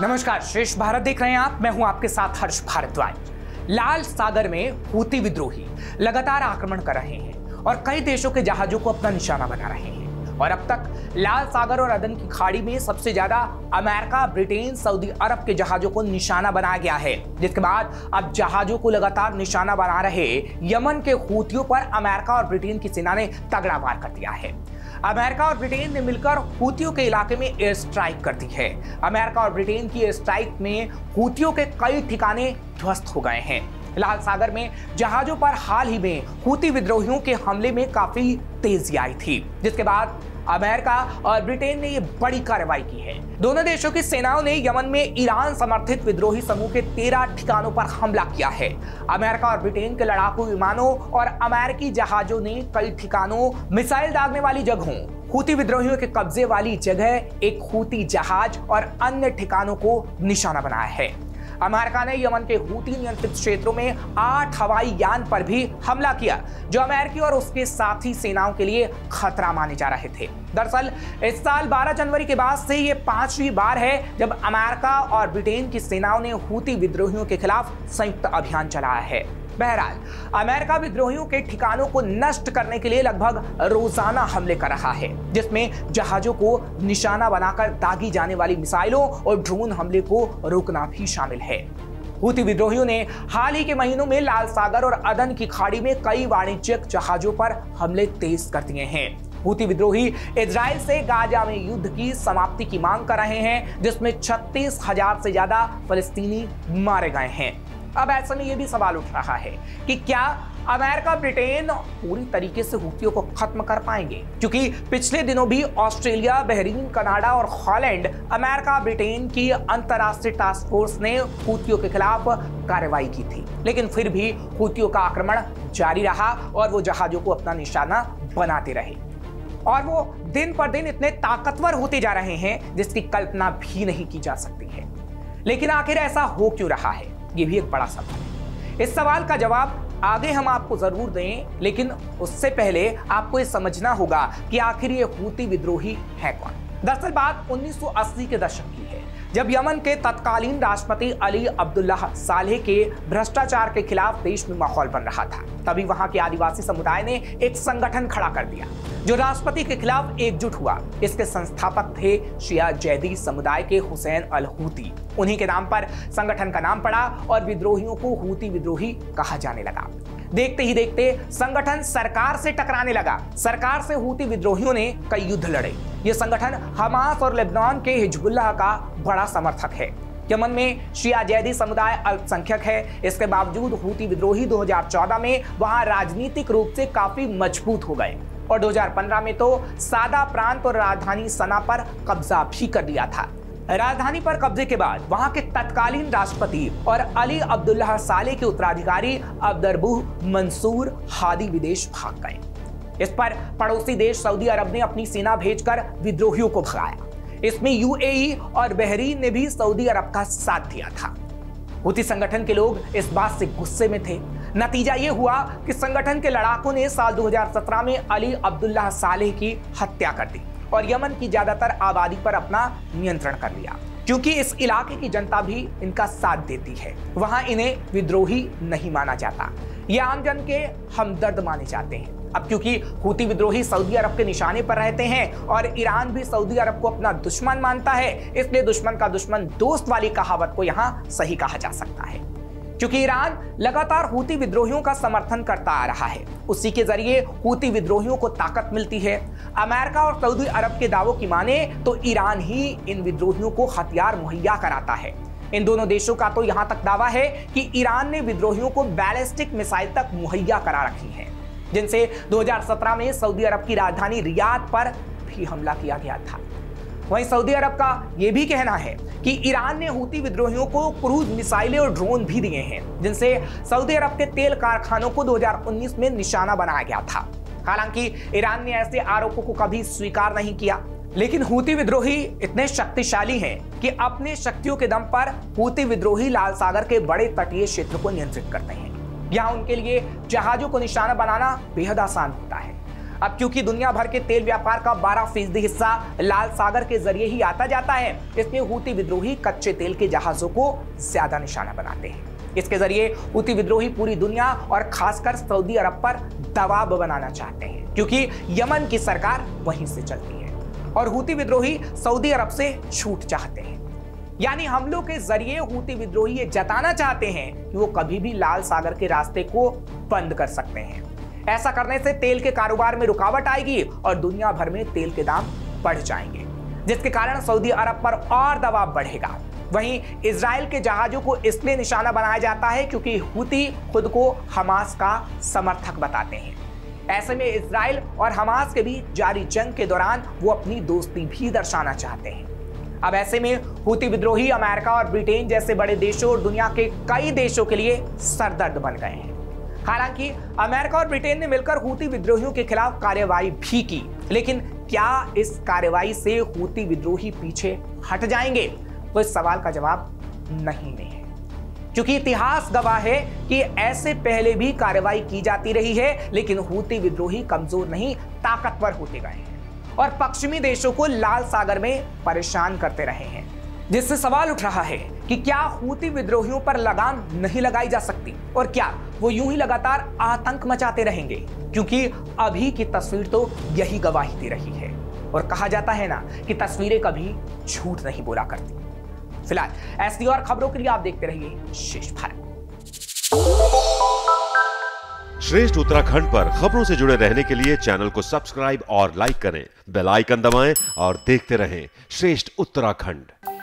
नमस्कार, श्रेष्ठ भारत देख रहे हैं आप। मैं हूं आपके साथ हर्ष भारद्वाज। लाल सागर में हूती विद्रोही लगातार आक्रमण कर रहे हैं और कई देशों के जहाजों को अपना निशाना बना रहे हैं। और अब तक लाल सागर और अदन की खाड़ी में सबसे ज्यादा अमेरिका, ब्रिटेन, सऊदी अरब के जहाजों को निशाना बनाया गया है, जिसके बाद अब जहाजों को लगातार निशाना बना रहे यमन के हूतियों पर अमेरिका और ब्रिटेन की सेना ने तगड़ा वार कर दिया है। अमेरिका और ब्रिटेन ने मिलकर हूतियों के इलाके में एयर स्ट्राइक कर दी है। अमेरिका और ब्रिटेन की एयर स्ट्राइक में हूतियों के कई ठिकाने ध्वस्त हो गए हैं। लाल सागर में जहाजों पर हाल ही में हूती विद्रोहियों के हमले में काफी तेजी आई थी, जिसके बाद अमेरिका और ब्रिटेन ने ये बड़ी कार्रवाई की है। दोनों देशों की सेनाओं ने यमन में ईरान समर्थित विद्रोही समूह के 13 ठिकानों पर हमला किया है। अमेरिका और ब्रिटेन के लड़ाकू विमानों और अमेरिकी जहाजों ने कई ठिकानों, मिसाइल दागने वाली जगहों, हूती विद्रोहियों के कब्जे वाली जगह, एक हूती जहाज और अन्य ठिकानों को निशाना बनाया है। अमेरिका ने यमन के हूती नियंत्रित क्षेत्रों में 8 हवाई यान पर भी हमला किया, जो अमेरिकी और उसके साथी सेनाओं के लिए खतरा माने जा रहे थे। दरअसल इस साल 12 जनवरी के बाद से ये 5वीं बार है जब अमेरिका और ब्रिटेन की सेनाओं ने हूती विद्रोहियों के खिलाफ संयुक्त अभियान चलाया है। बहरहाल, अमेरिका विद्रोहियों के ठिकानों को नष्ट करने के लिए लगभग रोजाना हमले कर रहा है, जिसमें जहाजों को निशाना बनाकर दागी जाने वाली मिसाइलों और ड्रोन हमले को रोकना भी शामिल है। हूती विद्रोहियों ने हाल ही के महीनों में लाल सागर और अदन की खाड़ी में कई वाणिज्यिक जहाजों पर हमले तेज कर दिए हैं। हूती विद्रोही इजराइल से गाजा में युद्ध की समाप्ति की मांग कर रहे हैं, जिसमें 36,000 से ज्यादा फलस्तीनी मारे गए हैं। अब ऐसे में यह भी सवाल उठ रहा है कि क्या अमेरिका, ब्रिटेन पूरी तरीके से हूतियों को खत्म कर पाएंगे, क्योंकि पिछले दिनों भी ऑस्ट्रेलिया, बहरीन, कनाडा और हॉलैंड अमेरिका, ब्रिटेन की अंतरराष्ट्रीय टास्क फोर्स ने हूतियों के खिलाफ कार्रवाई की थी, लेकिन फिर भी हूतियों का आक्रमण जारी रहा और वो जहाजों को अपना निशाना बनाते रहे और वो दिन पर दिन इतने ताकतवर होते जा रहे हैं जिसकी कल्पना भी नहीं की जा सकती है। लेकिन आखिर ऐसा हो क्यों रहा है, ये भी एक बड़ा सवाल है। इस सवाल का जवाब आगे हम आपको जरूर दें, लेकिन उससे पहले आपको ये समझना होगा कि आखिर ये हूती विद्रोही है कौन। दरअसल बात 1980 के दशक की है, जब यमन के तत्कालीन राष्ट्रपति अली अब्दुल्लाह सालेह के भ्रष्टाचार के खिलाफ देश में माहौल बन रहा था। तभी वहां के आदिवासी समुदाय ने एक संगठन खड़ा कर दिया जो राष्ट्रपति के खिलाफ एकजुट हुआ। इसके संस्थापक थे शिया जैदी समुदाय के हुसैन अल हूती। उन्हीं के नाम पर संगठन का नाम पड़ा और विद्रोहियों को हूती विद्रोही कहा जाने लगा। देखते ही देखते संगठन सरकार से टकराने लगा। सरकार से हूती विद्रोहियों ने कई युद्ध लड़े। ये संगठन हमास और लेबनान के हिजबुल्लाह का बड़ा समर्थक है। यमन में शिया जैदी समुदाय अल्पसंख्यक है। इसके बावजूद हूती विद्रोही 2014 में वहां राजनीतिक रूप से काफी मजबूत हो गए और 2015 में तो सादा प्रांत और राजधानी सना पर कब्जा भी कर लिया था। राजधानी पर कब्जे के बाद वहां के तत्कालीन राष्ट्रपति और अली अब्दुल्लाह सालेह के उत्तराधिकारी अब्दुर्रबूह मंसूर हादी विदेश भाग गए। इस पर पड़ोसी देश सऊदी अरब ने अपनी सेना भेजकर विद्रोहियों को भगाया। इसमें यूएई और बहरीन ने भी सऊदी अरब का साथ दिया था। हूती संगठन के लोग इस बात से गुस्से में थे। नतीजा ये हुआ कि संगठन के लड़ाकों ने साल 2017 में अली अब्दुल्लाह सालेह की हत्या कर दी और यमन की ज्यादातर आबादी पर अपना नियंत्रण कर लिया। क्योंकि इस इलाके की जनता भी इनका साथ देती है, वहां इन्हें विद्रोही नहीं माना जाता। ये आम जन के हमदर्द माने जाते हैं। अब क्योंकि हूती विद्रोही सऊदी अरब के निशाने पर रहते हैं और ईरान भी सऊदी अरब को अपना दुश्मन मानता है, इसलिए दुश्मन का दुश्मन दोस्त वाली कहावत को यहाँ सही कहा जा सकता है। क्योंकि ईरान लगातार हूती विद्रोहियों का समर्थन करता आ रहा है, उसी के जरिए हूती विद्रोहियों को ताकत मिलती है। अमेरिका और सऊदी अरब के दावों की माने तो ईरान ही इन विद्रोहियों को हथियार मुहैया कराता है। इन दोनों देशों का तो यहां तक दावा है कि ईरान ने विद्रोहियों को बैलिस्टिक मिसाइल तक मुहैया करा रखी है, जिनसे 2017 में सऊदी अरब की राजधानी रियाद पर भी हमला किया गया था। वहीं सऊदी अरब का यह भी कहना है कि ईरान ने हूती विद्रोहियों को क्रूज मिसाइलें और ड्रोन भी दिए हैं, जिनसे सऊदी अरब के तेल कारखानों को 2019 में निशाना बनाया गया था। हालांकि ईरान ने ऐसे आरोपों को कभी स्वीकार नहीं किया, लेकिन हूती विद्रोही इतने शक्तिशाली हैं कि अपने शक्तियों के दम पर हूती विद्रोही लाल सागर के बड़े तटीय क्षेत्र को नियंत्रित करते हैं। यहाँ उनके लिए जहाजों को निशाना बनाना बेहद आसान होता है। अब क्योंकि दुनिया भर के तेल व्यापार का 12% हिस्सा लाल सागर के जरिए ही आता जाता है, इसलिए हूती विद्रोही कच्चे तेल के जहाजों को ज्यादा निशाना बनाते हैं। इसके जरिए हूती विद्रोही पूरी दुनिया और खासकर सऊदी अरब पर दबाव बनाना चाहते हैं, क्योंकि यमन की सरकार वहीं से चलती है और हूती विद्रोही सऊदी अरब से छूट चाहते हैं। यानी हमलों के जरिए हूती विद्रोही ये जताना चाहते हैं कि वो कभी भी लाल सागर के रास्ते को बंद कर सकते हैं। ऐसा करने से तेल के कारोबार में रुकावट आएगी और दुनिया भर में तेल के दाम बढ़ जाएंगे, जिसके कारण सऊदी अरब पर और दबाव बढ़ेगा। वहीं इजराइल के जहाजों को इसलिए निशाना बनाया जाता है क्योंकि हूती खुद को हमास का समर्थक बताते हैं। ऐसे में इजराइल और हमास के बीच जारी जंग के दौरान वो अपनी दोस्ती भी दर्शाना चाहते हैं। अब ऐसे में हूती विद्रोही अमेरिका और ब्रिटेन जैसे बड़े देशों और दुनिया के कई देशों के लिए सरदर्द बन गए हैं। हालांकि अमेरिका और ब्रिटेन ने मिलकर हूती विद्रोहियों के खिलाफ कार्रवाई भी की, लेकिन क्या इस कार्रवाई से हूती विद्रोही पीछे हट जाएंगे? तो इस सवाल का जवाब नहीं है, क्योंकि इतिहास गवाह है कि ऐसे पहले भी कार्रवाई की जाती रही है, लेकिन हूती विद्रोही कमजोर नहीं ताकतवर होते गए हैं और पश्चिमी देशों को लाल सागर में परेशान करते रहे हैं, जिससे सवाल उठ रहा है कि क्या हूती विद्रोहियों पर लगाम नहीं लगाई जा सकती और क्या वो यूं ही लगातार आतंक मचाते रहेंगे? क्योंकि अभी की तस्वीर तो यही गवाही दे रही है और कहा जाता है ना कि तस्वीरें कभी झूठ नहीं बोला करती। फिलहाल ऐसी और खबरों के लिए आप देखते रहिए शेष भारत। श्रेष्ठ उत्तराखंड पर खबरों से जुड़े रहने के लिए चैनल को सब्सक्राइब और लाइक करें, बेल आइकन दबाएं और देखते रहें श्रेष्ठ उत्तराखंड।